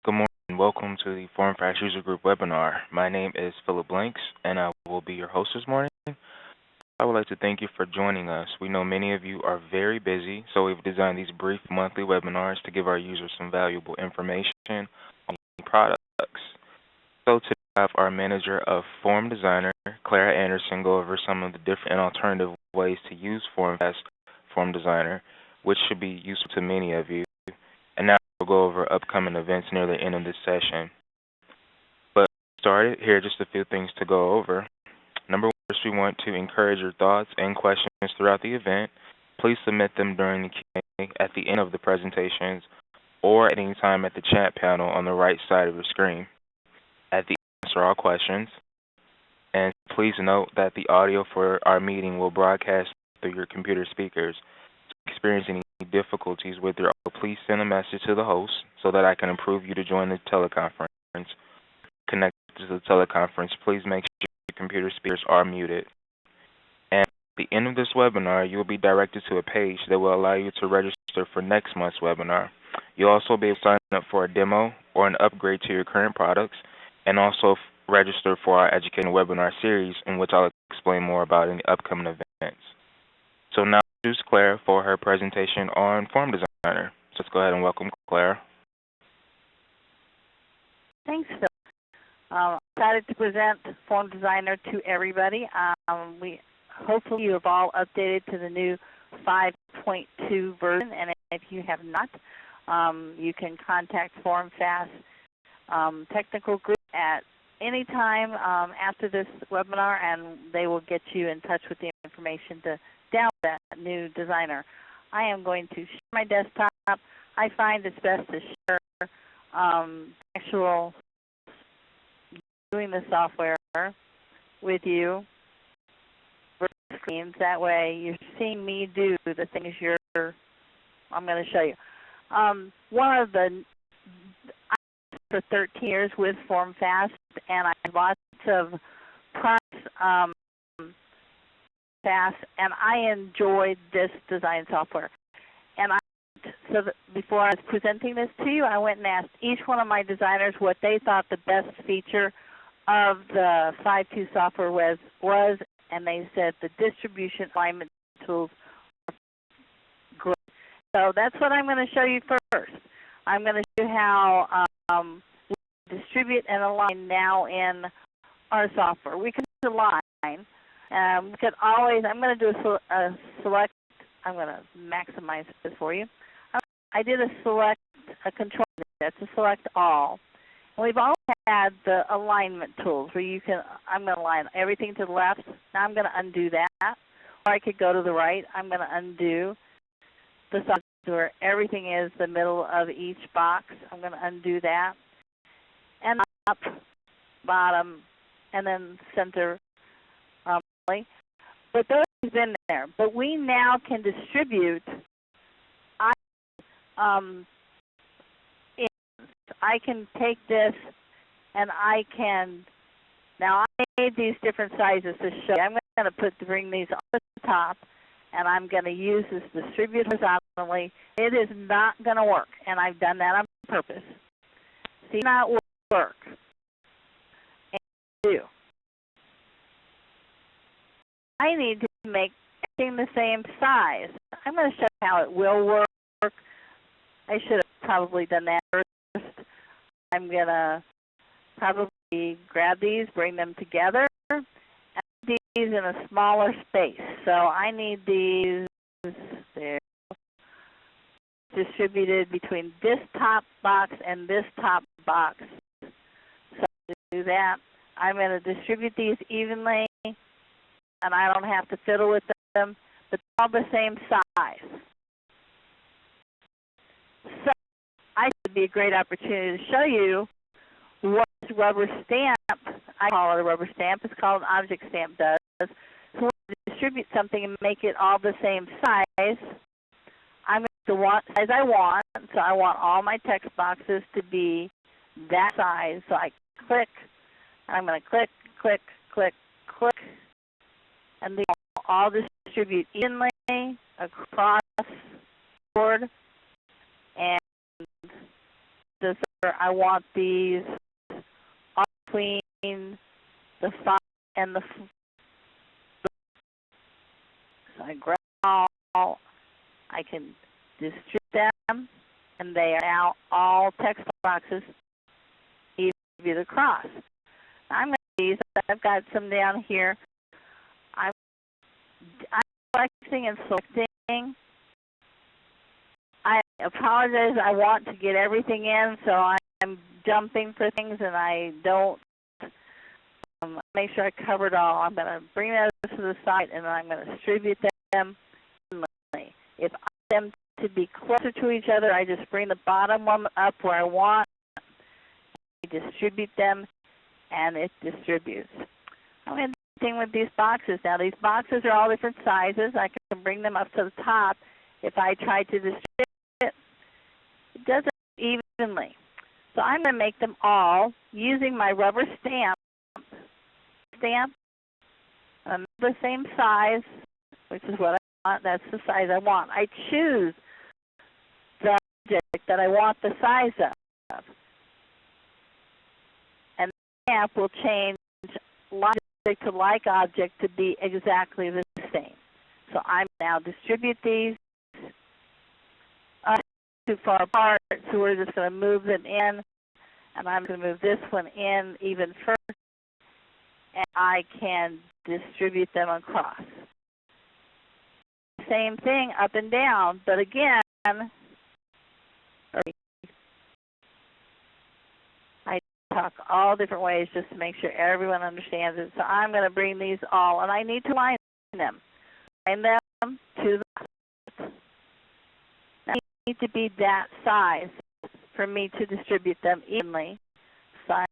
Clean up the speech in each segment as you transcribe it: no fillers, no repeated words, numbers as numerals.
Good morning and welcome to the FormFast User Group webinar. My name is Philip Blanks and I will be your host this morning. I would like to thank you for joining us. We know many of you are very busy, so we've designed these brief monthly webinars to give our users some valuable information on products. So today we have our manager of Form Designer, Clara Anderson, go over some of the different and alternative ways to use FormFast Form Designer, which should be useful to many of you. And now we'll go over upcoming events near the end of this session. But started, here are just a few things to go over. Number one, first, we want to encourage your thoughts and questions throughout the event. Please submit them during the Q&A at the end of the presentations or at any time at the chat panel on the right side of your screen. At the end, answer all questions. And please note that the audio for our meeting will broadcast through your computer speakers. If you experience any difficulties with your audio, please send a message to the host so that I can approve you to join the teleconference. Connected to the teleconference, please make sure your computer speakers are muted. And at the end of this webinar, you will be directed to a page that will allow you to register for next month's webinar. You'll also be able to sign up for a demo or an upgrade to your current products, and also register for our educational webinar series, in which I'll explain more about in the upcoming events. So now, introduce Clara for her presentation on Form Designer. So let's go ahead and welcome Clara. Thanks, Phil. I'm excited to present Form Designer to everybody. Hopefully you have all updated to the new 5.2 version, and if you have not, you can contact FormFast technical group at any time after this webinar, and they will get you in touch with the information to download that new designer. I am going to share my desktop. I find it's best to share actual doing the software with you versus screens. That way you're seeing me do the things I'm going to show you. One of the for 13 years with FormFast, and I have lots of products fast, and I enjoyed this design software. And before I was presenting this to you, I went and asked each one of my designers what they thought the best feature of the 5.2 software was, and they said the distribution alignment tools are great. So that's what I'm going to show you first. I'm going to show you how we distribute and align now in our software. We can align. We could always, I'm going to do a select, I'm going to maximize this for you. I did a control set to select all. And we've all had the alignment tools where you can, I'm going to align everything to the left. Now I'm going to undo that. Or I could go to the right. I'm going to undo the side where everything is the middle of each box. I'm going to undo that. And up, bottom, and then center. But those have been there. But we now can distribute. I can take this and I can, now I made these different sizes to show you. I'm going to bring these on the top, and I'm going to use this distribute horizontally. It is not going to work, and I've done that on purpose. See, not work. And do. I need to make everything the same size. I'm going to show you how it will work. I should have probably done that first. I'm going to probably grab these, bring them together, and put these in a smaller space. So I need these there distributed between this top box and this top box. So to do that, I'm going to distribute these evenly, and I don't have to fiddle with them, but they're all the same size. So I think it would be a great opportunity to show you what this rubber stamp, I call it a rubber stamp, it's called an object stamp does. So when I distribute something and make it all the same size, I'm going to want size I want. So I want all my text boxes to be that size. So I click, I'm going to click, click, click, click, and they all distribute evenly across the board. And the I want these all between the 5 and the 4. So I grab all, I can distribute them, and they are now all text boxes, even across. I'm going to use, I've got some down here. I'm selecting and selecting. I apologize, I want to get everything in, so I'm jumping for things and I don't make sure I cover it all. I'm going to bring those to the side and I'm going to distribute them evenly. If I want them to be closer to each other, I just bring the bottom one up where I want. I distribute them and it distributes. I'm going to do the thing with these boxes. Now these boxes are all different sizes. I can bring them up to the top. If I try to distribute it doesn't evenly. So I'm going to make them all using my rubber stamp. The same size, which is what I want. That's the size I want. I choose the object that I want the size of. And the stamp will change like object to like object to be exactly the same. So I now distribute these too far apart, so we're just going to move them in, and I'm going to move this one in even further, and I can distribute them across. Same thing up and down, but again, I talk all different ways just to make sure everyone understands it. So I'm going to bring these all, and I need to line them. Line them to the need to be that size for me to distribute them evenly. So I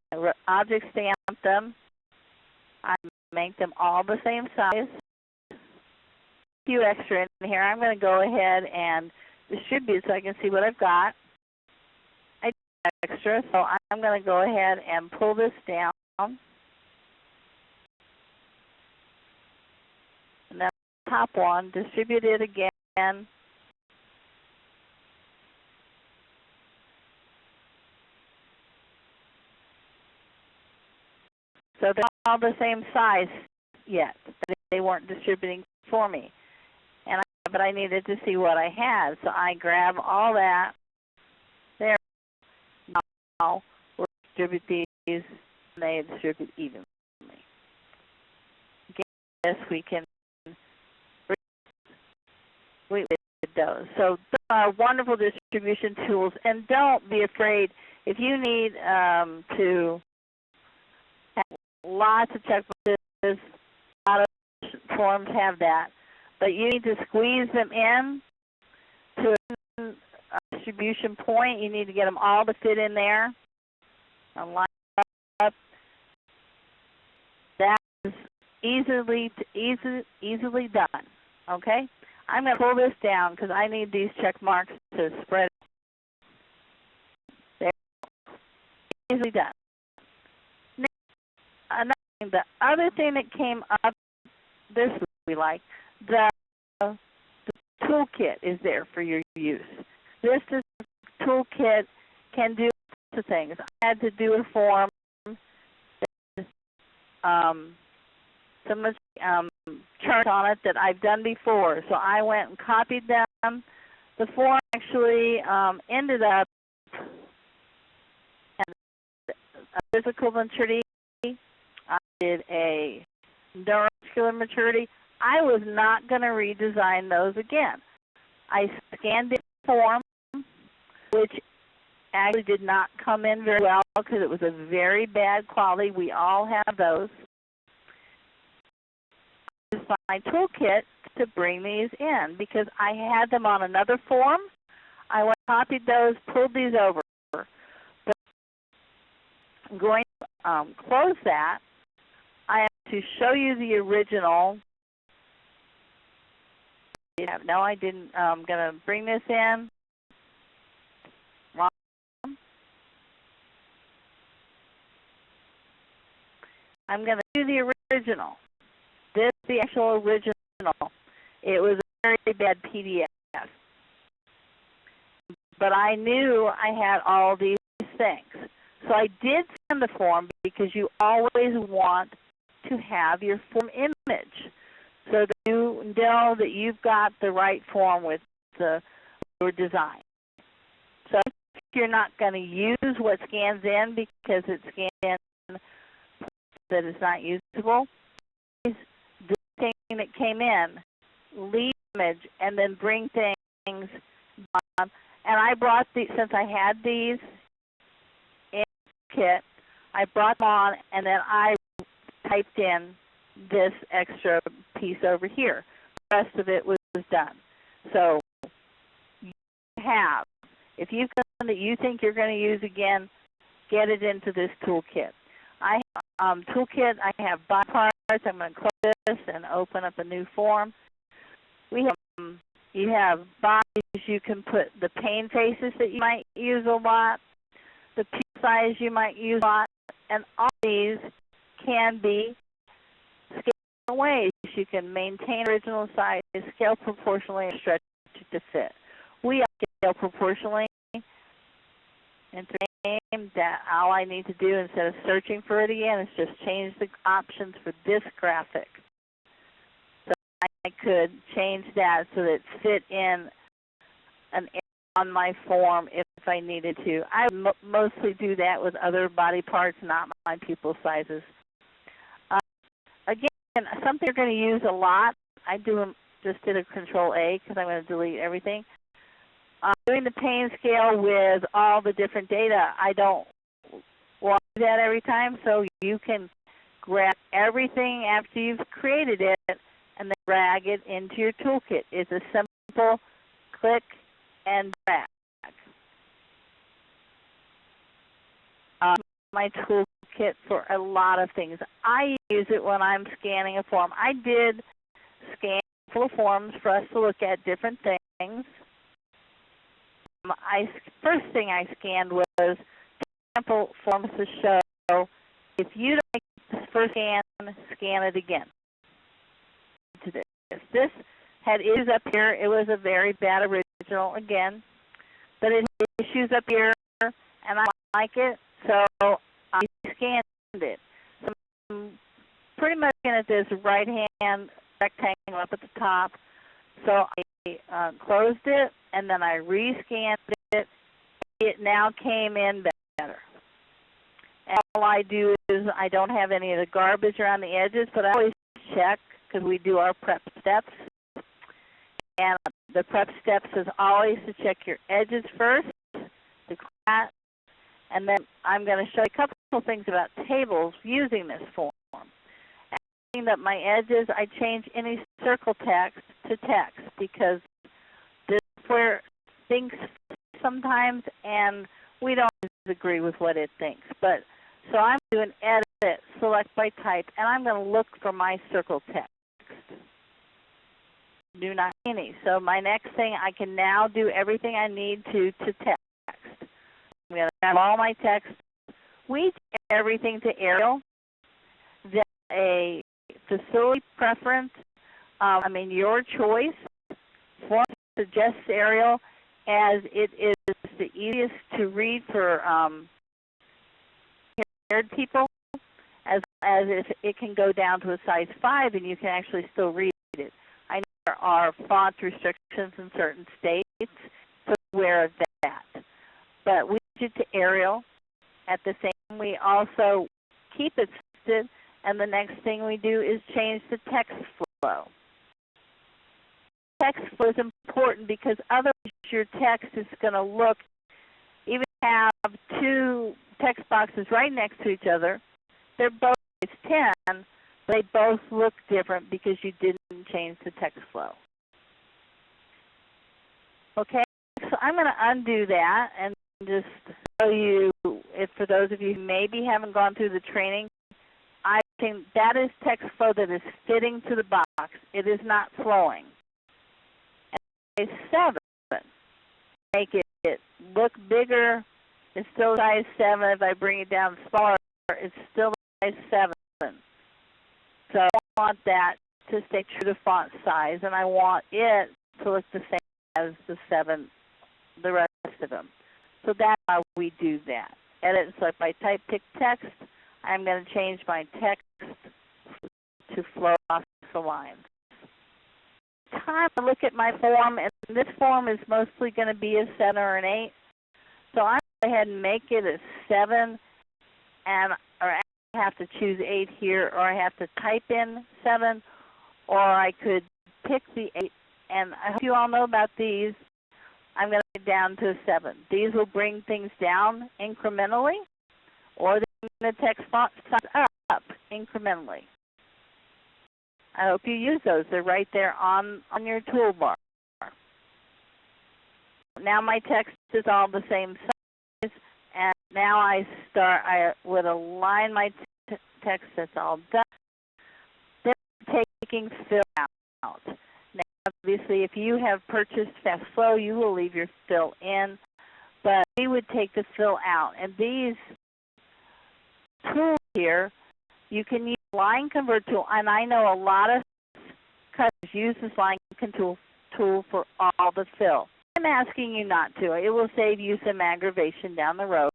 object stamp them. I make them all the same size. A few extra in here. I'm going to go ahead and distribute so I can see what I've got. I do extra, so I'm going to go ahead and pull this down. And then top one, distribute it again. So they're all the same size yet. They weren't distributing for me. But I needed to see what I had. So I grab all that. There. Now we'll distribute these, and they distribute evenly. Again, we can we did those. So those are wonderful distribution tools. And don't be afraid if you need to have lots of checkboxes. A lot of forms have that. But you need to squeeze them in to a distribution point. You need to get them all to fit in there. And line up. That is easily done. Okay? I'm going to pull this down because I need these check marks to spread. There. Easily done. Now, the other thing that came up, this we like. The toolkit is there for your use. This toolkit can do lots of things. I had to do a form. Some charts on it that I've done before. So I went and copied them. The form actually ended up a physical maturity. I did a neuromuscular maturity. I was not going to redesign those again. I scanned the form, which actually did not come in very well because it was a very bad quality. We all have those. I used my toolkit to bring these in because I had them on another form. I went and copied those, pulled these over. But I'm going to close that. I have to show you the original. No, I didn't. I'm going to bring this in. Wrong. I'm going to do the original. This is the actual original. It was a very bad PDF. But I knew I had all these things. So I did send the form because you always want to have your form image so that you know that you've got the right form with your design. So if you're not going to use what scans in because it scans in that is not usable, the thing that came in, leave image, and then bring things on. And I brought these, since I had these in the kit, I brought them on, and then I typed in this extra piece over here. The rest of it was done. So you have, if you've got something that you think you're going to use again, get it into this toolkit. I have toolkit. I have body parts. I'm going to close this and open up a new form. We have you have bodies. You can put the pane faces that you might use a lot, the piece size you might use a lot, and all these can be scaled in ways. You can maintain original size, scale proportionally, and stretch it to fit. We scale proportionally. Enter name. That all I need to do instead of searching for it again is just change the options for this graphic. So I could change that so that it fit in an area on my form if I needed to. I mostly do that with other body parts, not my pupil sizes. Again, something you're going to use a lot. I just did a Control A because I'm going to delete everything. Doing the pane scale with all the different data, I don't want to do that every time, so you can grab everything after you've created it and then drag it into your toolkit. It's a simple click and drag. My toolkit for a lot of things. I use it when I'm scanning a form. I did scan full forms for us to look at different things. First thing I scanned was sample forms to show if you don't make the first scan it again. This had issues up here. It was a very bad original again, but it had issues up here, and I like it, so I scanned it. So I'm pretty much looking at this right-hand rectangle up at the top, so I closed it, and then I rescanned it. It now came in better. And all I do is I don't have any of the garbage around the edges, but I always check because we do our prep steps. And the prep steps is always to check your edges first, the class, and then I'm going to show you a couple of things about tables using this form. Clean up my edges, I change any circle text to text because this is where things sometimes, and we don't agree with what it thinks. But so I'm doing edit, select by type, and I'm going to look for my circle text. Do not see any. So my next thing, I can now do everything I need to text. I'm going to have all my text. We do everything to Arial. Then a facility preference, your choice. Form suggests Arial as it is the easiest to read for impaired people, as if it can go down to a size 5 and you can actually still read it. I know there are font restrictions in certain states, so aware of that. But we switch it to Arial. At the same, we also keep it listed. And the next thing we do is change the text flow. Text flow is important because otherwise your text is going to look, even if you have two text boxes right next to each other, they're both size 10, but they both look different because you didn't change the text flow. Okay, so I'm going to undo that and just show you, if for those of you who maybe haven't gone through the training, I think that is text flow that is fitting to the box. It is not flowing. And size 7, make it look bigger. It's still size 7. If I bring it down smaller, it's still size 7. So I want that to stay true to font size, and I want it to look the same as the 7, the rest of them. So that's how we do that. edit. So if I type pick text, I'm going to change my text to flow across the lines. Time I look at my form, and this form is mostly going to be a 7 or an 8. So I'm going to go ahead and make it a 7, or I have to choose 8 here, or I have to type in 7, or I could pick the 8. And I hope you all know about these. I'm going to get down to a 7. These will bring things down incrementally, or the text font size up incrementally. I hope you use those. They're right there on your toolbar. Now my text is all the same size, and now I would align my text that's all done. Then taking fill out. Now obviously if you have purchased Fast Flow, you will leave your fill in, but we would take the fill out. And these tools here, you can use line convert tool, and I know a lot of cutters use this line convert tool for all the fill. I'm asking you not to. It will save you some aggravation down the road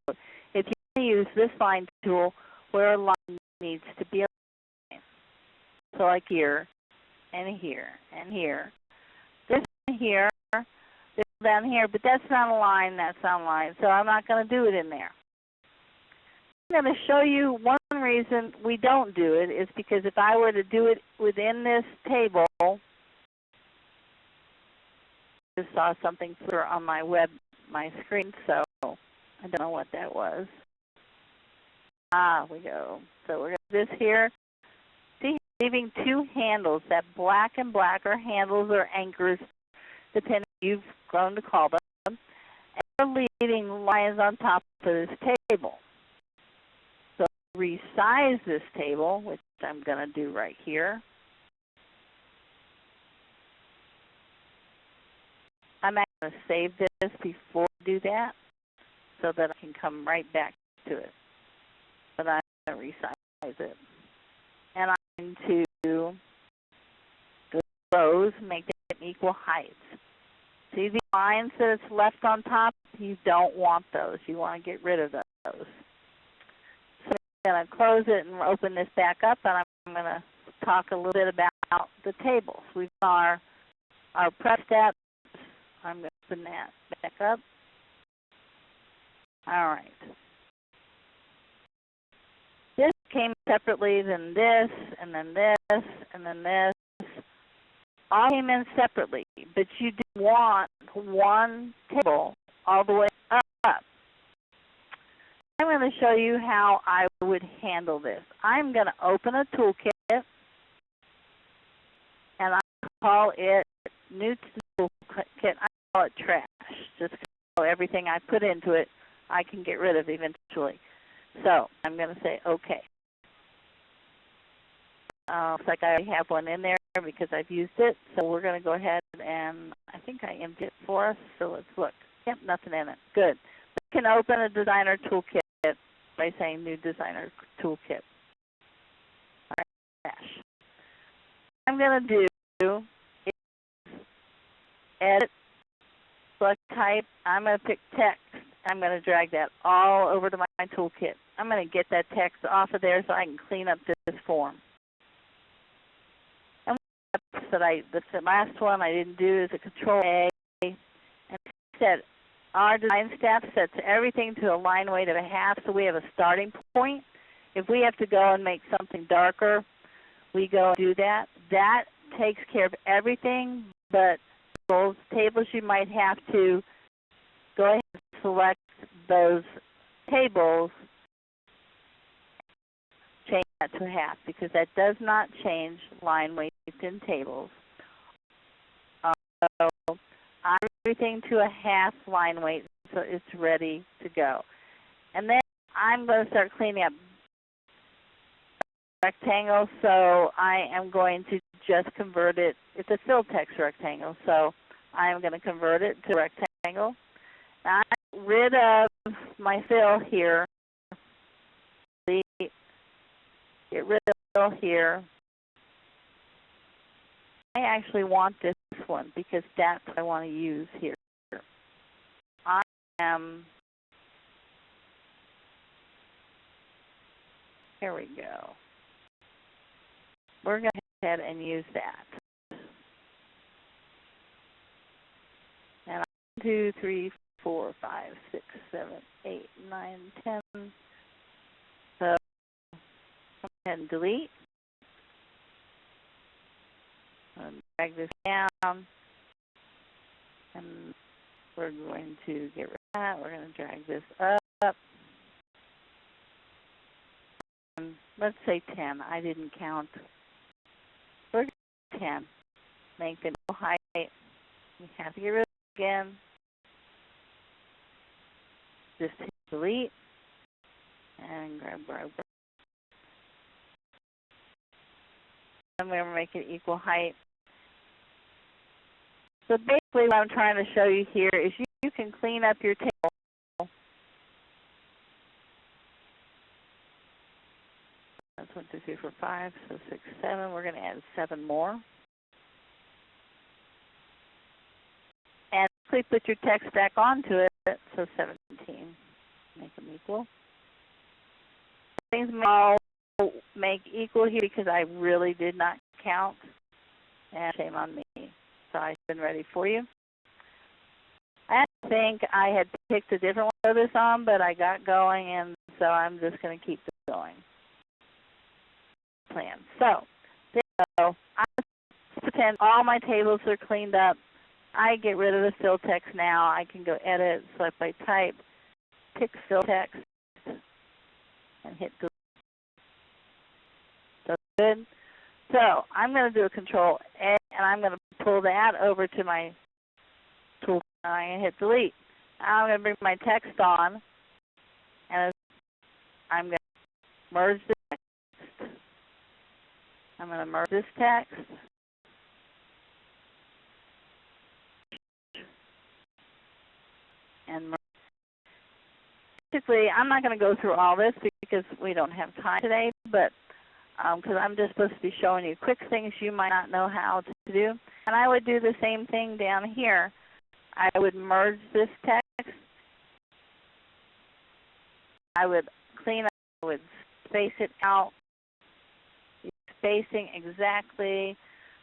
if you use this line tool where a line needs to be aligned. So like here, and here, and here. This here, this down here, but that's not a line, that's not a line, so I'm not going to do it in there. I'm going to show you one reason we don't do it is because if I were to do it within this table, I just saw something flicker on my screen, so I don't know what that was. We go. So we're going to do this here. See, leaving two handles. That black and black are handles or anchors, depending on what you've grown to call them. And we're leaving lines on top of this table. Resize this table, which I'm going to do right here. I'm going to save this before I do that so that I can come right back to it. But I'm going to resize it. And I'm going to go rows, make them equal heights. See the lines that it's left on top? You don't want those. You want to get rid of those. I'm going to close it and open this back up, and I'm going to talk a little bit about the tables. We've got our prep steps. I'm going to open that back up. All right. This came separately, then this, and then this, and then this. All came in separately, but you do want one table all the way up. I'm going to show you how I would handle this. I'm going to open a toolkit, and I call it New Toolkit. I call it Trash, just so everything I put into it I can get rid of eventually. So I'm going to say OK. Looks like I already have one in there because I've used it. So we're going to go ahead and I think I emptied it for us. So let's look. Yep, nothing in it. Good. We can open a designer toolkit by saying New Designer Toolkit. All right, Trash. What I'm going to do is edit, select type. I'm going to pick text. I'm going to drag that all over to my toolkit. I'm going to get that text off of there so I can clean up this form. And the last one I didn't do is a Control A, and set our design staff sets everything to a line weight of 1/2, so we have a starting point. If we have to go and make something darker, we go and do that. That takes care of everything, but those tables you might have to go ahead and select those tables, change that to 1/2, because that does not change line weight in tables. So everything to a 1/2 line weight, so it's ready to go. And then I'm going to start cleaning up rectangle, so I am going to just convert it. It's a fill text rectangle, so I am going to convert it to a rectangle. I'm rid of my fill here. Get rid of fill here. I actually want this one because that's what I want to use here. I am Here we go. We're going to go ahead and use that. And 1, 2, 3, 4, 5, 6, 7, 8, 9, 10. So go ahead and delete. And drag this down. And we're going to get rid of that. We're going to drag this up. And let's say 10. I didn't count. We're going to 10. Make the no height. We have to get rid of it again. Just hit delete. And grab. And we're going to make it equal height. So basically what I'm trying to show you here is you can clean up your table. That's 1, 2, 3, 4, 5, so 6, 7. We're going to add 7 more. And quickly put your text back onto it, so 17. Make them equal. Things all make equal here because I really did not count. And shame on me. So I've been ready for you. I think I had picked a different one to throw this on, but I got going, and so I'm just going to keep this going. Plan. So, there you go. I pretend all my tables are cleaned up. I get rid of the fill text now. I can go edit, select by type, pick fill text, and hit delete. So good. So I'm going to do a Control A, and I'm going to pull that over to my tool. I'm going to hit delete. Now I'm going to bring my text on, and I'm going to merge the text. I'm going to merge this text. And basically, I'm not going to go through all this because we don't have time today, but because I'm just supposed to be showing you quick things you might not know how to do. And I would do the same thing down here. I would merge this text. I would clean up, I would space it out. Spacing exactly,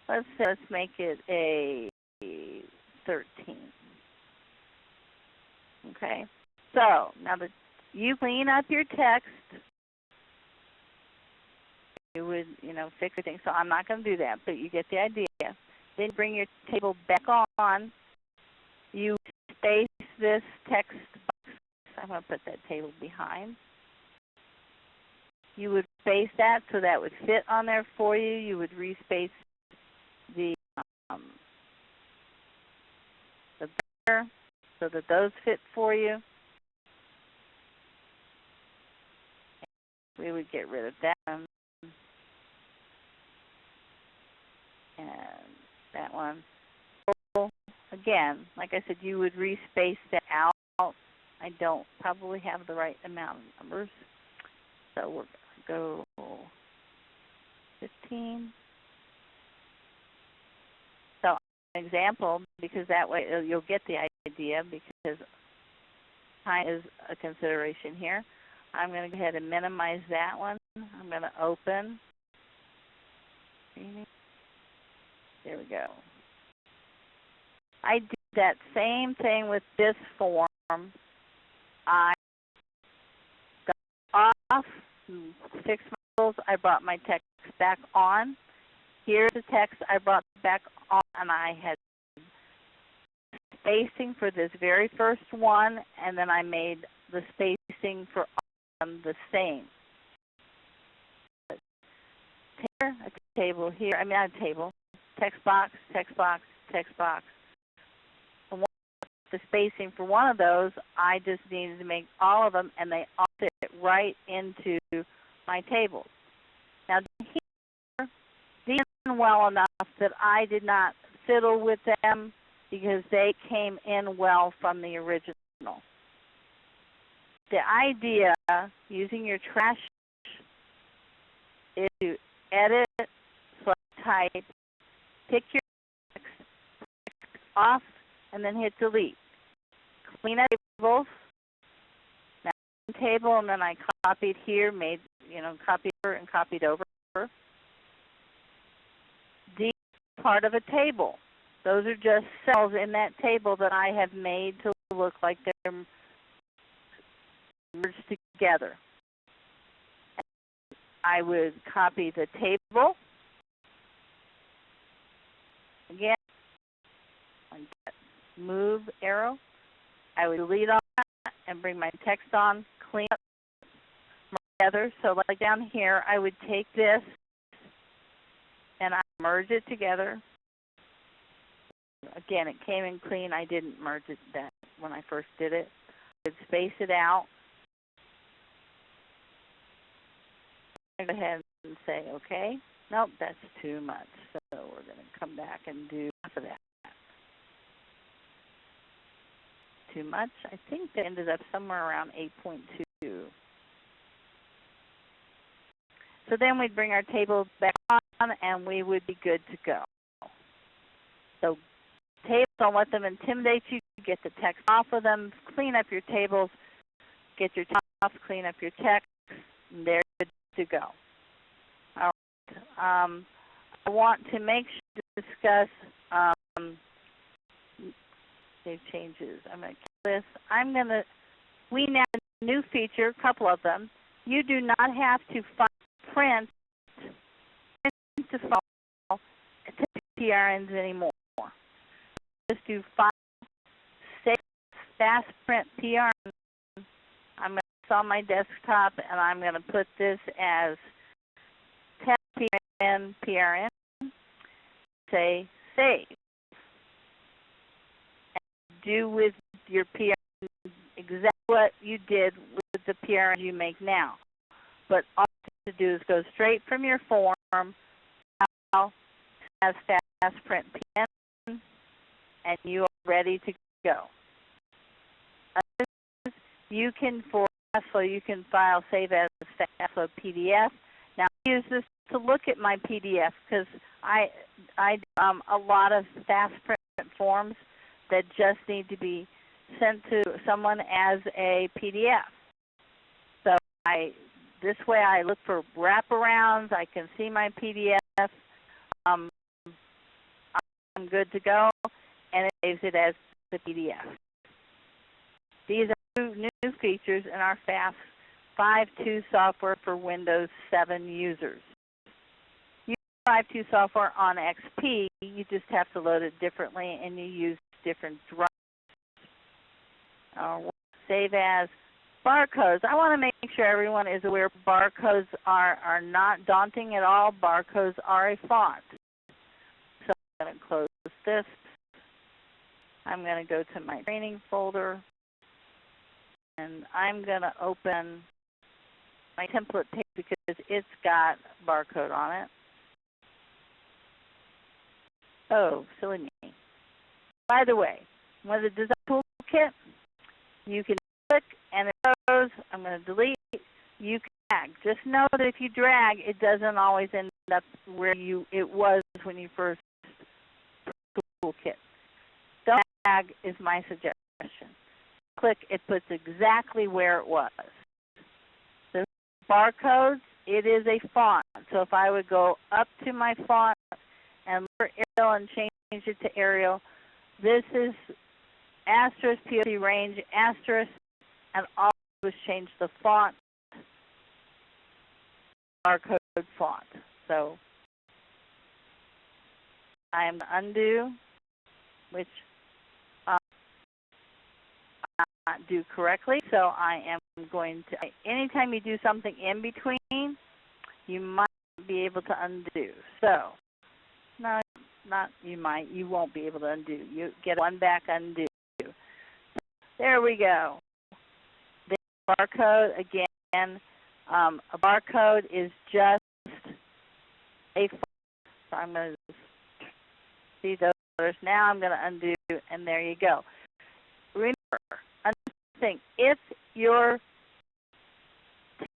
let's make it a 13. Okay, so now that you clean up your text, you would, fix everything. So I'm not going to do that, but you get the idea. Then bring your table back on. You space this text box. I'm going to put that table behind. You would space that so that would fit on there for you. You would respace the banner so that those fit for you. We would get rid of that one. And that one. So again, like I said, you would respace that out. I don't probably have the right amount of numbers. So we're going to go 15. So an example, because that way you'll get the idea, because time is a consideration here. I'm going to go ahead and minimize that one. I'm going to open. There we go. I did that same thing with this form. I got off, fixed my rules, I brought my text back on. Here's the text I brought back on, and I had spacing for this very first one, and then I made the spacing for all of them the same. Here, a table here, not a table. Text box, text box, text box. The spacing for one of those, I just needed to make all of them, and they all fit right into my tables. Now here, these are well enough that I did not fiddle with them because they came in well from the original. The idea, using your trash, is to edit, select type, pick your text off, and then hit delete. Clean up tables. Now table, and then I copied here, made copied over and copied over. D part of a table. Those are just cells in that table that I have made to look like they're merged together. I would copy the table. Again, on that move arrow, I would delete all that and bring my text on, clean up together. So like down here, I would take this and I merge it together. Again, it came in clean. I didn't merge it that when I first did it. I would space it out. Go ahead and say, okay, nope, that's too much. So we're going to come back and do half of that. Too much. I think that ended up somewhere around 8.2. So then we'd bring our table back on and we would be good to go. So tables, don't let them intimidate you. Get the text off of them. Clean up your tables. Get your text off. Clean up your text. And they're good to go. All right. I want to make sure to discuss save changes. I'm going to kill this. We now have a new feature, a couple of them. You do not have to print to file to PRNs anymore. Just do file, save, fast print PRN. I'm going to install my desktop and I'm going to put this as test PRN, say save. And do with your PRN exactly what you did with the PRN you make now. But all you have to do is go straight from your form, as fast print PRN, and you are ready to go. You can, for FastFlow, you can file save as FastFlow PDF. Now, I use this to look at my PDF because I do a lot of fast print forms that just need to be sent to someone as a PDF. So this way I look for wraparounds. I can see my PDF. I'm good to go, and it saves it as the PDF. These are new features in our FAST 5.2 software for Windows 7 users. You use 5.2 software on XP, you just have to load it differently and you use different drivers. Save as barcodes. I want to make sure everyone is aware barcodes are not daunting at all. Barcodes are a font. So I'm going to close this. I'm going to go to my training folder. And I'm going to open my template page because it's got barcode on it. Oh, silly me. By the way, with the design toolkit, you can click and it goes. I'm going to delete. You can drag. Just know that if you drag, it doesn't always end up where it was when you first put the toolkit. Don't drag is my suggestion. Click, it puts exactly where it was. The barcodes, it is a font. So if I would go up to my font and look for Arial and change it to Arial, this is asterisk POC range asterisk, and all I do is change the font, barcode font. So I am undo, which not do correctly, so I am going to, anytime you do something in between, you might be able to undo. So, no, not you might, you won't be able to undo. You get one back undo. There we go. The barcode, again, a barcode is just a font. So I'm going to see those others. Now I'm going to undo, and there you go. Remember, thing. If your text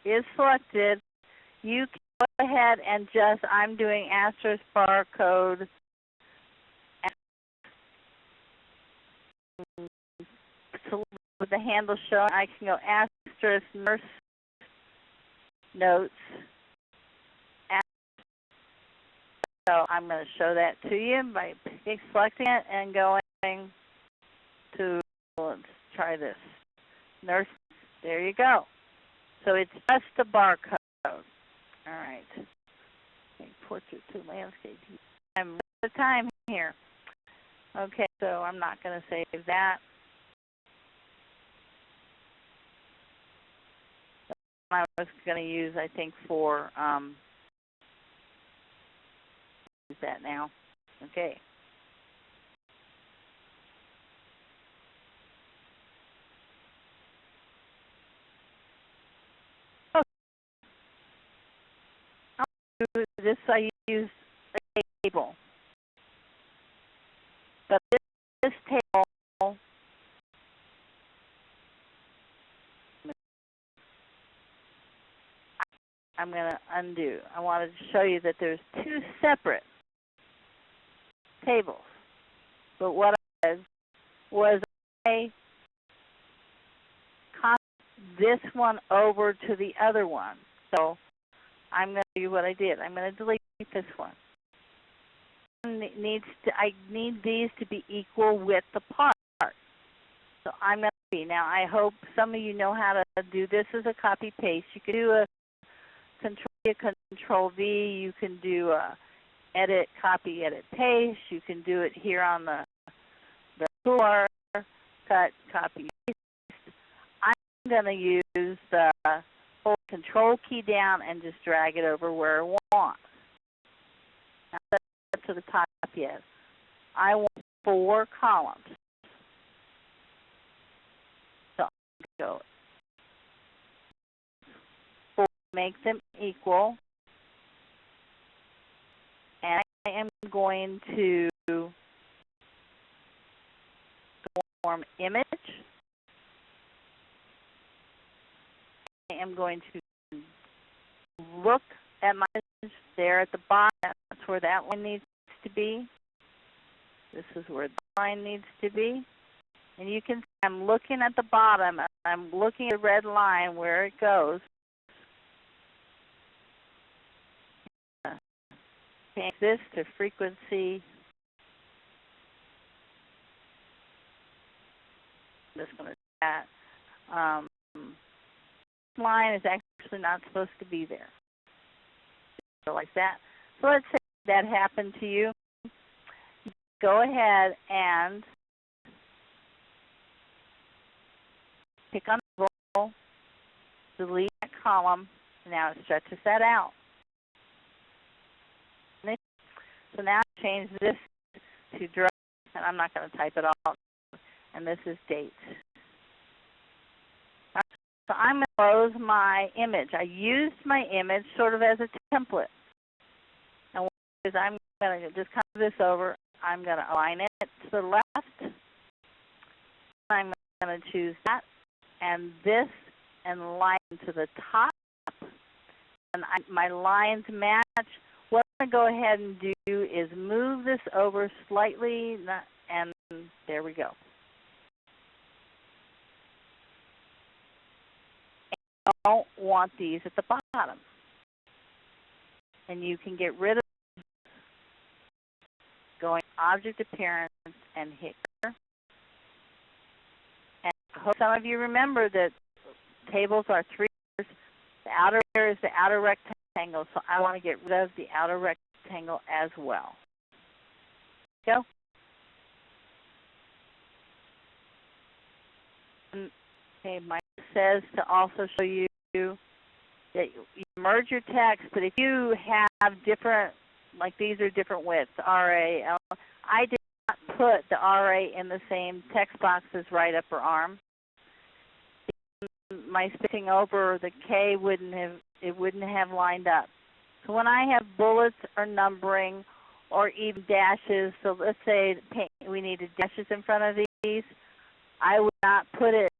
is selected, you can go ahead and just, I'm doing asterisk barcode with the handle shown. I can go asterisk nurse notes. And so I'm going to show that to you by selecting it and going to, let's try this. Nurse, there you go. So it's just a barcode. All right. Portrait to landscape. I'm out of time here. Okay, so I'm not going to save that. I was going to use, I think, for use that now. Okay. This I use a table, but this table I'm going to undo. I wanted to show you that there's two separate tables, but what I did was I copied this one over to the other one. So I'm going to do what I did. I'm going to delete this one. I need these to be equal with the part. So I'm going to be. Now I hope some of you know how to do this as a copy paste. You can do a Control V. You can do a edit, copy, edit, paste. You can do it here on the toolbar. Cut, copy, paste. I'm going to use the hold Control key down and just drag it over where I want. Now that's to the top yet. I want 4 columns. So go. 4, make them equal. And I am going to form image. I am going to look at my image there at the bottom. That's where that one needs to be. This is where the line needs to be. And you can see I'm looking at the bottom. I'm looking at the red line where it goes. Change this to frequency. I'm just going to do that. Line is actually not supposed to be there. So like that. So let's say that happened to you. Go ahead and pick on the roll, delete that column. Now it stretches that out. So now I change this to draw, and I'm not going to type it all. And this is date. So I'm going to close my image. I used my image sort of as a template. And what I do is I'm going to just cover this over. I'm going to align it to the left. I'm going to choose that and this and line to the top. And my lines match. What I'm going to go ahead and do is move this over slightly, and there we go. I don't want these at the bottom. And you can get rid of going Object Appearance and hit here. And I hope some of you remember that tables are 3 layers. The outer layer is the outer rectangle, so I want to get rid of the outer rectangle as well. Go. Okay, Mike says to also show you that you merge your text, but if you have different, like these are different widths, RA, L, I did not put the RA in the same text box as right upper arm. My spacing over the K wouldn't have lined up. So when I have bullets or numbering or even dashes, so let's say we needed dashes in front of these, I would not put it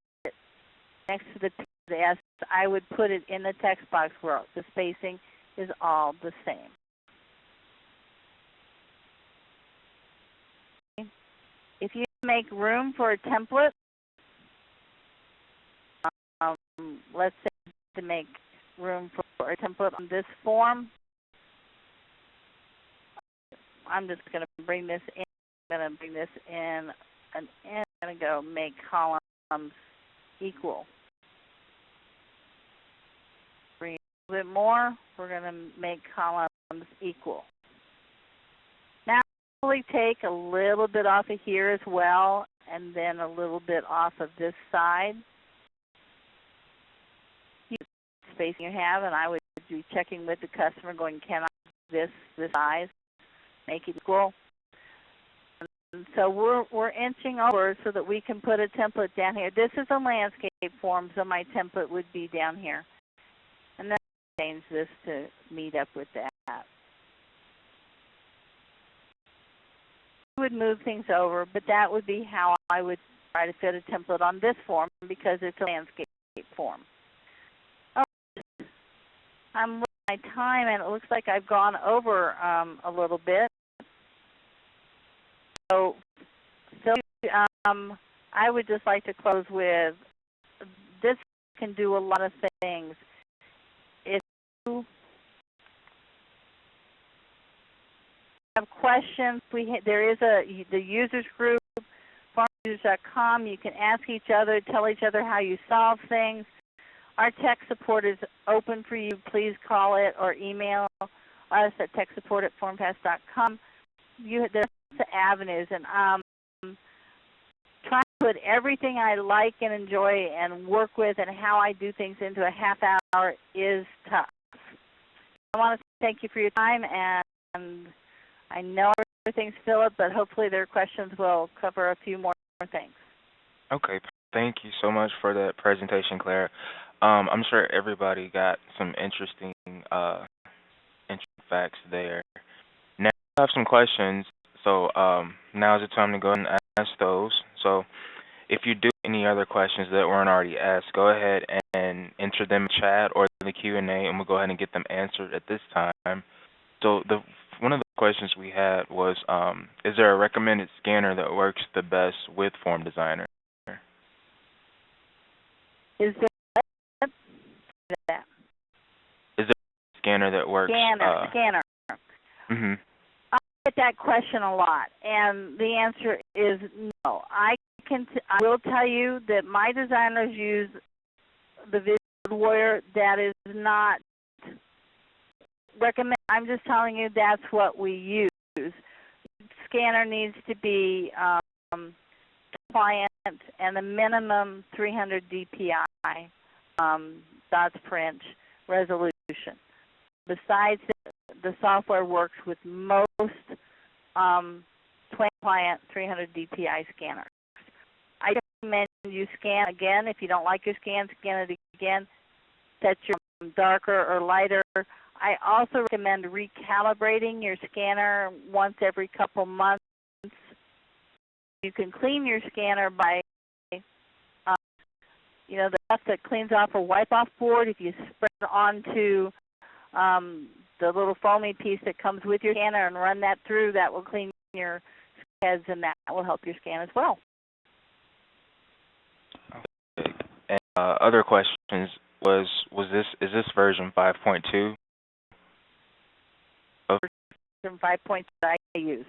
next to the S. I would put it in the text box where the spacing is all the same. If you make room for a template, let's say to make room for a template on this form. I'm just going to bring this in. I'm going to bring this in, and I'm going to go make columns equal. Bring it a little bit more. We're going to make columns equal. Now, I'll probably take a little bit off of here as well, and then a little bit off of this side. Spacing you have, and I would be checking with the customer, going, can I this size, make it equal? And so we're inching over so that we can put a template down here. This is a landscape form, so my template would be down here. And then I change this to meet up with that. I would move things over, but that would be how I would try to fit a template on this form because it's a landscape form. I'm looking at my time, and it looks like I've gone over a little bit. So I would just like to close with this can do a lot of things. If you have questions, there is the users group, farmusers.com. You can ask each other, tell each other how you solve things. Our tech support is open for you. Please call it or email us at techsupport@formfast.com. There's the avenues, and trying to put everything I like and enjoy and work with and how I do things into a half hour is tough. I want to thank you for your time, and I know everything's filled up, but hopefully their questions will cover a few more things. Okay, thank you so much for that presentation, Claire. I'm sure everybody got some interesting facts there. Now I have some questions, so now is the time to go ahead and ask those. So if you do have any other questions that weren't already asked, go ahead and enter them in the chat or the Q&A, and we'll go ahead and get them answered at this time. So one of the questions we had was, is there a recommended scanner that works the best with Form Designer? Is there that? Is there a scanner that works? Scanner. Mm-hmm. I get that question a lot, and the answer is no. I will tell you that my designers use the Visual Warrior. That is not recommended. I'm just telling you that's what we use. Scanner needs to be compliant and a minimum 300 dpi dots per inch resolution. Besides, the software works with most compliant 300 dpi scanners. I recommend you scan again. If you don't like your scan it again. Set your darker or lighter. I also recommend recalibrating your scanner once every couple months. You can clean your scanner by, the stuff that cleans off a wipe-off board. If you spread it onto the little foamy piece that comes with your scanner and run that through, that will clean your heads, and that will help your scan as well. Okay. And other questions is this version 5.2? Version 5.2 I used.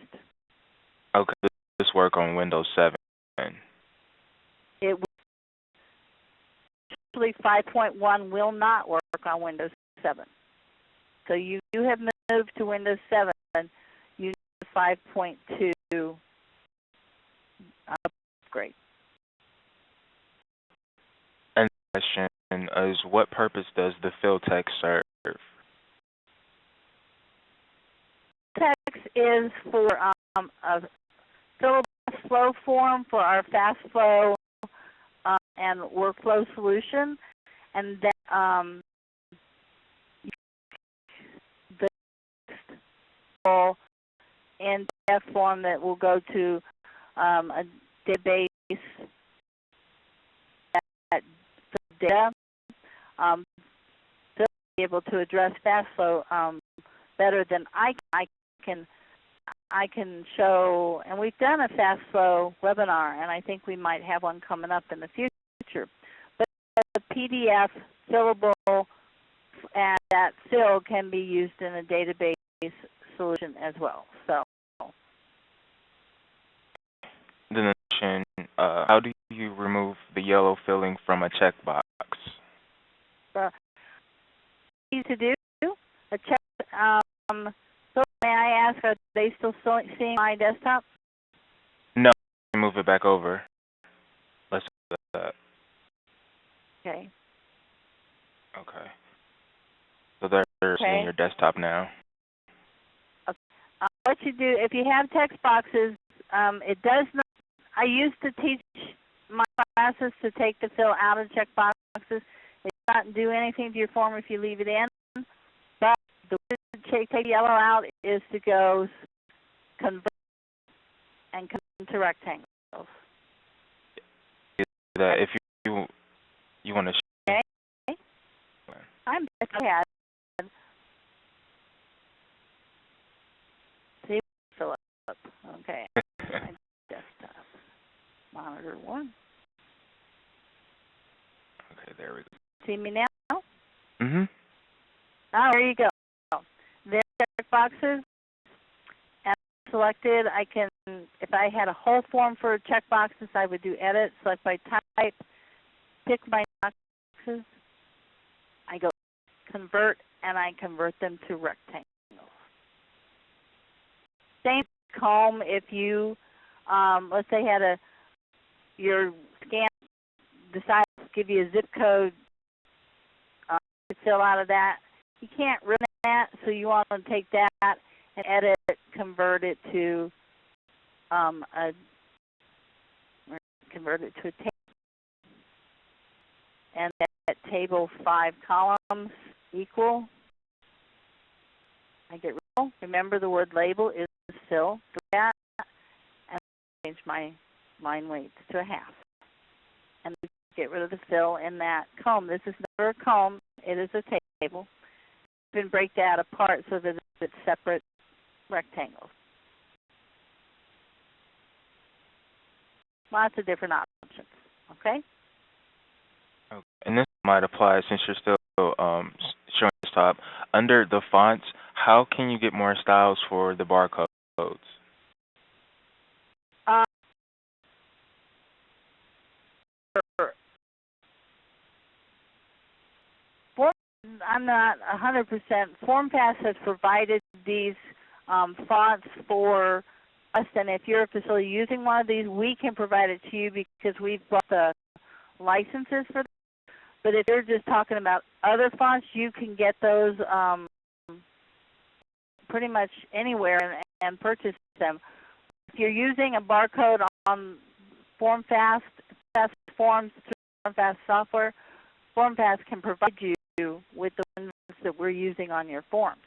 Okay, this work on Windows 7. It actually 5.1 will not work on Windows 7. So you have moved to Windows 7. You need 5.2 upgrade. And the question is, what purpose does the fill text serve? Text is for a fillable flow form for our fast flow and workflow solution, and then the text in PDF form that will go to a database that data. They'll be able to address fast flow better than I can show, and we've done a fast flow webinar, and I think we might have one coming up in the future. But the PDF fillable and that fill can be used in a database solution as well. So, Then how do you remove the yellow filling from a checkbox? easy to do. A check. So may I ask, are they still seeing my desktop? No, move it back over. Let's do that. Okay. Okay. So they're seeing your desktop now. Okay. What you do, if you have text boxes, it does not. I used to teach my classes to take the fill out of check boxes. It does not do anything to your form if you leave it in. But the way to take the yellow out is to go convert and convert to rectangles. That if you want to. Okay. I'm ahead. See, fill up. Okay. My desktop. Monitor 1. Okay, there we go. See me now? Mhm. Oh, there you go. Then check boxes. And selected, I can, if I had a whole form for checkboxes, I would do edit, select by type, pick my boxes. I go convert, and I convert them to rectangles. Same comb if you, let's say your scan decides to give you a zip code to fill out of that. You can't run that, so you want to take that and edit it, convert it to a table, and that table 5 columns equal. I get rid. Remember, the word label is fill. Do that, and change my line weight to a half, and get rid of the fill in that comb. This is never a comb; it is a table. Then break that apart so that it's separate rectangles. Lots of different options. Okay. Okay. And this might apply since you're still showing this top. Under the fonts, how can you get more styles for the barcodes? I'm not 100%. FormFast has provided these fonts for us, and if you're a facility using one of these, we can provide it to you because we've bought the licenses for them. But if you're just talking about other fonts, you can get those pretty much anywhere and purchase them. If you're using a barcode on FormFast, Forms through FormFast software, FormFast can provide you with the ones that we're using on your forms.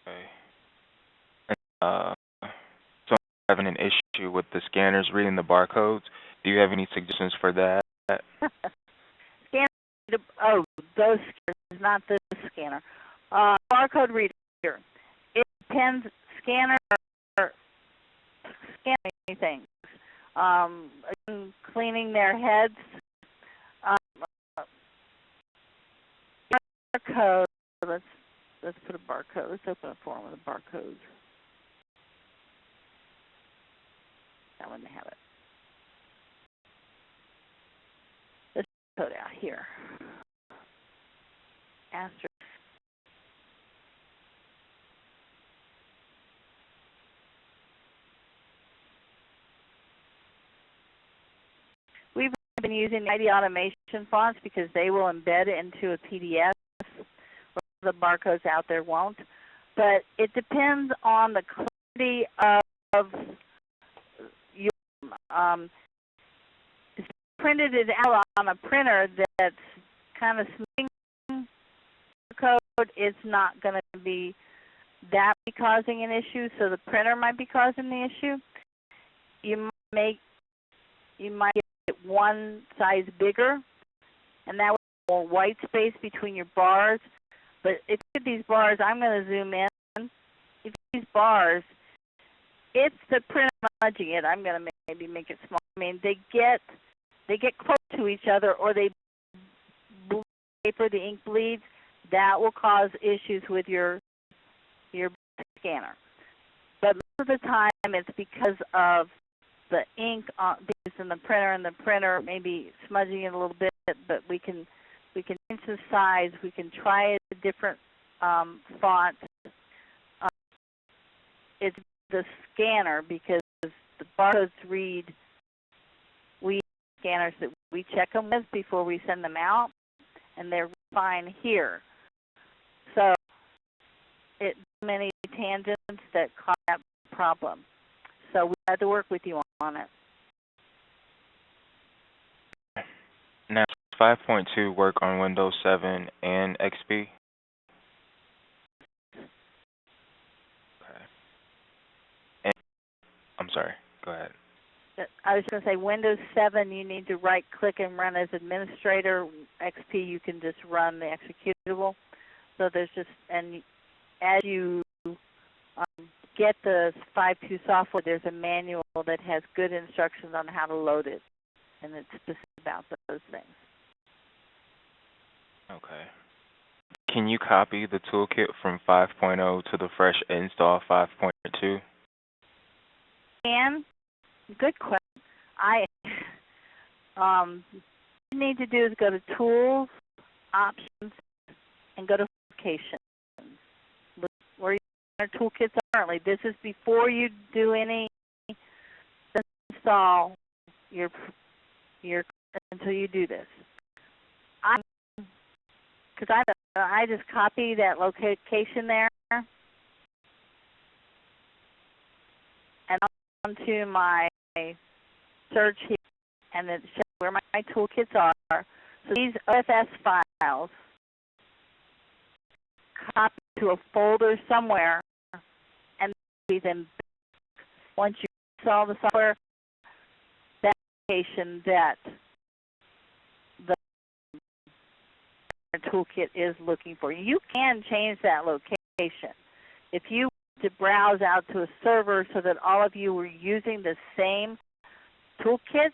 Okay. So I'm having an issue with the scanners reading the barcodes. Do you have any suggestions for that? Scanner, those scanners, not this scanner. Barcode reader. It depends. Scanner or scanning things. Cleaning their heads. Barcode. Let's put a barcode. Let's open a form with a barcode. That one have it. Let's put it out here. Asterisk. We've been using the ID automation fonts because they will embed into a PDF. The barcodes out there won't. But it depends on the clarity of your if you printed it out on a printer that's kind of smoothing the code, it's not going to be causing an issue, so the printer might be causing the issue. You might get one size bigger, and that would be more white space between your bars. But if you look at these bars, I'm going to zoom in. If these bars, it's the printer nudging it. I'm going to maybe make it small. I mean, they get close to each other, or they paper, the ink bleeds, that will cause issues with your scanner. But most of the time it's because of the ink based in the printer, and the printer maybe smudging it a little bit, but we can change the size, we can try a different font. It's the scanner, because the barcodes read, we scanners that we check them with before we send them out, and they're fine here. So it many tangents that cause that problem. So we had to work with you on it. Now, 5.2 work on Windows 7 and XP? Okay. And, I'm sorry, go ahead. I was going to say Windows 7 you need to right-click and run as administrator. XP you can just run the executable. So there's just, and as you get the 5.2 software, there's a manual that has good instructions on how to load it, and it's just about those things. Okay. Can you copy the toolkit from 5.0 to the fresh install 5.2? And good question. What you need to do is go to Tools, Options, and go to Applications. Look where your toolkits are currently. This is before you do any install your until you do this. Because I just copy that location there and onto my search here, and it shows where my toolkits are. So these OFS files copy to a folder somewhere, and be them once you install the software, that location that the toolkit is looking for. You can change that location. If you to browse out to a server so that all of you were using the same toolkits,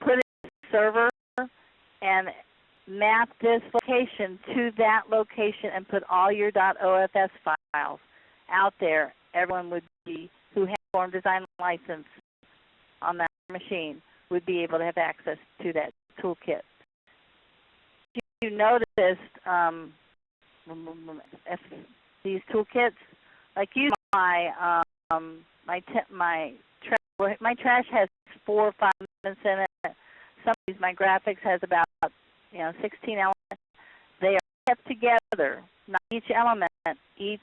put it in the server and map this location to that location and put all your .ofs files out there. Everyone would be, who has Form Design license on that machine, would be able to have access to that toolkit. You noticed these toolkits, like use my trash has 4 or 5 elements in it. Some of these, my graphics has about 16 elements. They are kept together. Not each element, each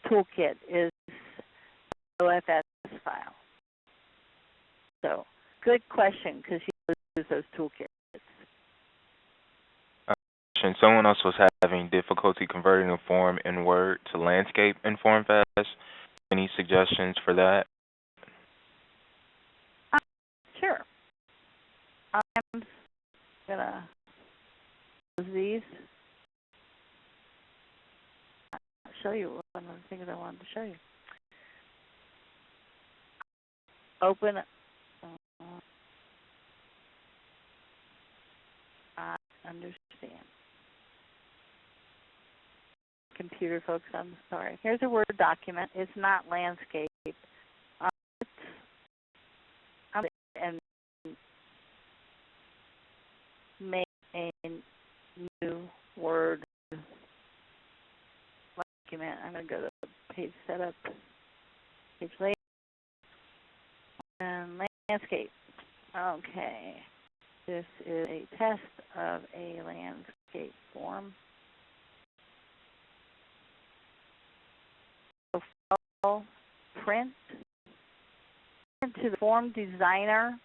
toolkit is an OFS file. So good question, because you use those toolkits. Someone else was having difficulty converting a form in Word to landscape in FormFast. Any suggestions for that? Sure. I'm going to close these. I'll show you one of the things I wanted to show you. Open. I understand. Computer folks, I'm sorry. Here's a Word document. It's not landscape. And make a new Word document. I'm going to go to page setup, page layout, and landscape. Okay. This is a test of a landscape form. Print to the Form Designer.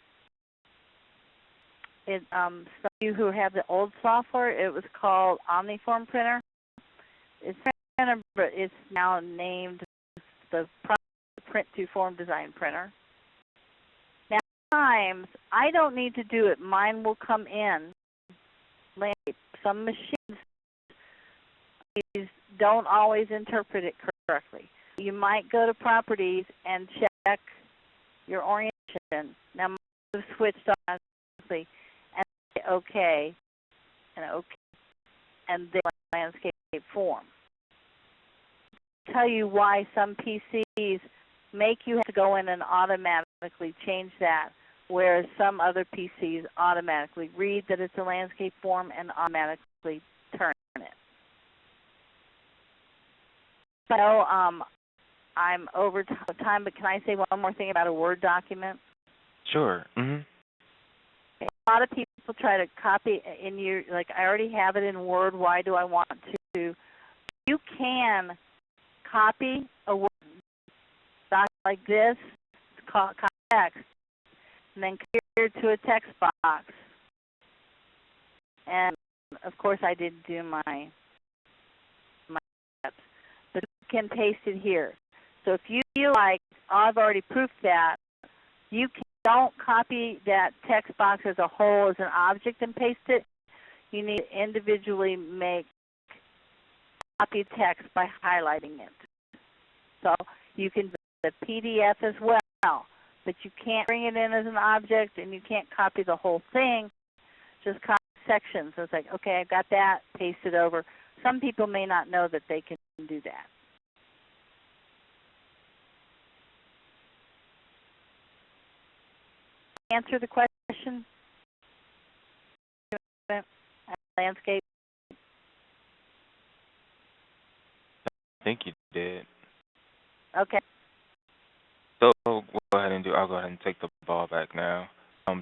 Some of you who have the old software, it was called Omniform Printer. It's printer, but it's now named the Print to Form Design Printer. Now, sometimes I don't need to do it. Mine will come in. Some machines don't always interpret it correctly. You might go to Properties and check your orientation. Now, mine have switched automatically, and say OK, and OK. and their landscape form. I'll tell you why some PCs make you have to go in and automatically change that, whereas some other PCs automatically read that it's a landscape form and automatically turn it. So I'm over time, but can I say one more thing about a Word document? Sure. A lot of people try to copy in your, like, I already have it in Word, why do I want to? You can copy a Word document like this, it's called text, and then compare it to a text box. And of course I didn't do my steps, but you can paste it here. So if you feel like, oh, I've already proofed that, you don't copy that text box as a whole as an object and paste it. You need to individually make copy text by highlighting it. So you can do the PDF as well, but you can't bring it in as an object and you can't copy the whole thing, just copy sections. So it's like, okay, I've got that, paste it over. Some people may not know that they can do that. Answer the question? Landscape? I think you did. Okay. So I'll go ahead and take the ball back now.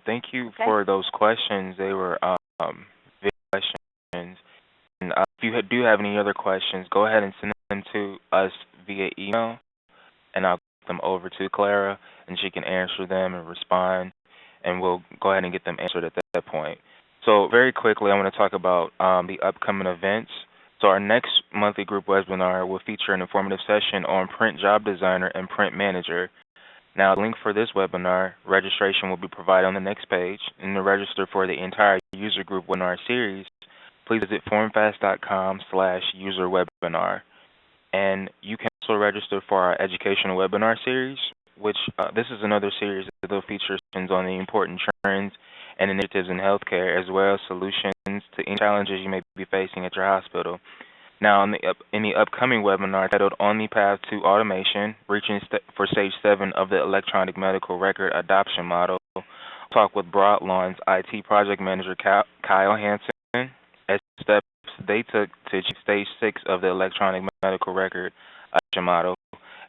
Thank you for those questions. They were big questions. And if you do have any other questions, go ahead and send them to us via email, and I'll get them over to Clara, and she can answer them and respond, and we'll go ahead and get them answered at that point. So very quickly, I want to talk about the upcoming events. So our next monthly group webinar will feature an informative session on Print Job Designer and Print Manager. Now, the link for this webinar registration will be provided on the next page. And to register for the entire user group webinar series, please visit formfast.com/userwebinar. And you can also register for our educational webinar series, which this is another series that will feature sessions on the important trends and initiatives in healthcare, as well as solutions to any challenges you may be facing at your hospital. Now, in the upcoming webinar titled On the Path to Automation, Reaching for Stage 7 of the Electronic Medical Record Adoption Model, I'll talk with Broadlawn's IT Project Manager Kyle Hansen as steps they took to achieve Stage 6 of the Electronic Medical Record Adoption Model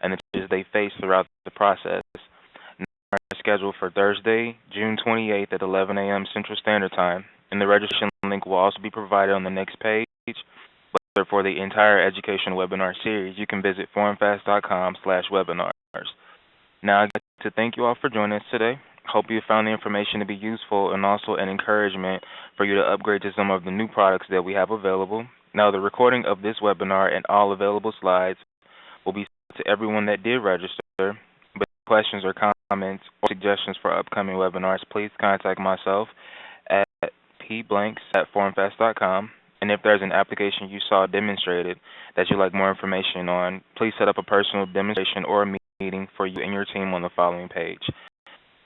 and the challenges they faced throughout the process. Now, we're scheduled for Thursday, June 28th at 11 a.m. Central Standard Time, and the registration link will also be provided on the next page. For the entire education webinar series, you can visit formfast.com/webinars. Now, I'd like to thank you all for joining us today. Hope you found the information to be useful and also an encouragement for you to upgrade to some of the new products that we have available. Now, the recording of this webinar and all available slides will be sent to everyone that did register. But questions or comments or suggestions for upcoming webinars, please contact myself at pblanks@formfast.com. And if there's an application you saw demonstrated that you'd like more information on, please set up a personal demonstration or a meeting for you and your team on the following page.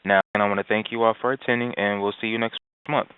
Now, I want to thank you all for attending, and we'll see you next month.